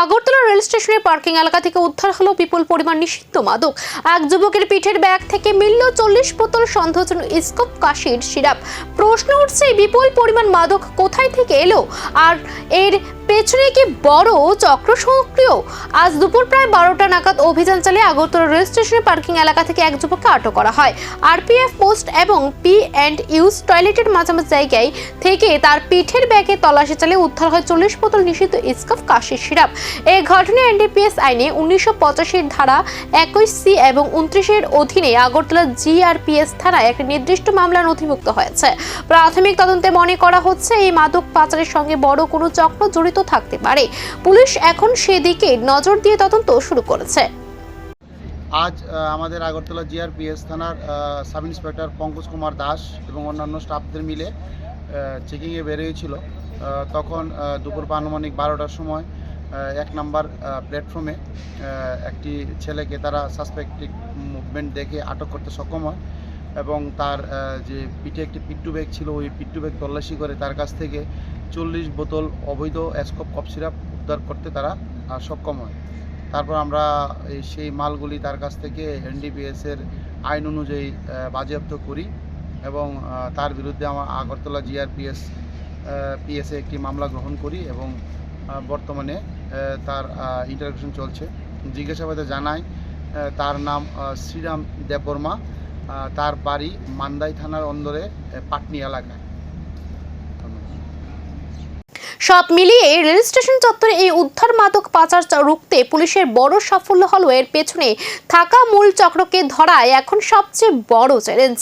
Agartala rail স্টেশনের parking এলাকা থেকে উদ্ধার হলো বিপুল পরিমাণ নিষিদ্ধ মাদক। এক যুবকের পিঠের ব্যাগ থেকে মিলল 40 বোতল সন্দেহজনক স্কোপ কাশির সিরাপ। প্রশ্ন উঠছে, বিপুল পরিমাণ মাদক কোথায় থেকে এলো আর এর পেছনে কি বড় চক্র সক্রিয়? আজ দুপুর প্রায় 12টা নাগাদ অভিযান চালিয়ে আগরতলা রেল স্টেশনের পার্কিং এলাকা থেকে এক যুবককে আটক করা হয়। আরপিএফ পোস্ট এবং পি&ইউজ টয়লেটের মাঝামাঝি জায়গায় থেকে তার পিঠের ব্যাগে তল্লাশি চালিয়ে উদ্ধার হয় 40 বোতল নিষিদ্ধ স্কোপ কাশির সিরাপ। এই ঘটনায় এনডিপিএস আইনে 1985 ধারা 21C এবং 29 অধীনে আগরতলা জিআরপিএস থানায় একটি নির্দিষ্ট মামলা নথিভুক্ত হয়েছে। প্রাথমিক তদন্তে মনে করা হচ্ছে এই মাদক পাচারের সঙ্গে বড় কোনো চক্র জড়িত থাকতে পারে। পুলিশ এখন সেদিকে নজর দিয়ে তদন্ত শুরু করেছে। আজ আমাদের আগরতলা জিআরপিএস থানার সাব ইন্সপেক্টর পঙ্কজ কুমার দাস এবং অন্যান্য স্টাফদের মিলে চেকিংয়ে বেরিয়েছিল। তখন দুপুর আনুমানিক 12টার সময় 1 নম্বর প্ল্যাটফর্মে একটি ছেলেকে তারা সাসপেক্টিভ মুভমেন্ট দেখে আটক করতে সক্ষম হয় এবং তার যে পিঠে একটি পিট্টু ব্যাগ ছিল, ওই পিট্টু ব্যাগ তল্লাশি করে তার কাছ থেকে 40 বোতল অবৈধ স্কোপ কফ সিরাপ উদ্ধার করতে তারা সক্ষম হয়। তারপর আমরা সেই মালগুলি তার কাছ থেকে এনডিপিএসের আইন অনুযায়ী বাজেয়াপ্ত করি এবং তার বিরুদ্ধে আমার আগরতলা পিএসে একটি মামলা গ্রহণ করি এবং বর্তমানে তার ইন্টারোগেশন চলছে। জিজ্ঞাসাবাদে জানায় তার নাম শ্রীরাম দেববর্মা, তার বাড়ি মান্দাই থানার অন্দরে পাটনি এলাকায়। সব মিলিয়ে রেল স্টেশন চত্বরে এই উদ্ধার মাদক পাচার রুখতে পুলিশের বড় সাফল্য হলো এর পেছনে থাকা মূল চক্রকে ধরায় এখন সবচেয়ে বড় চ্যালেঞ্জ।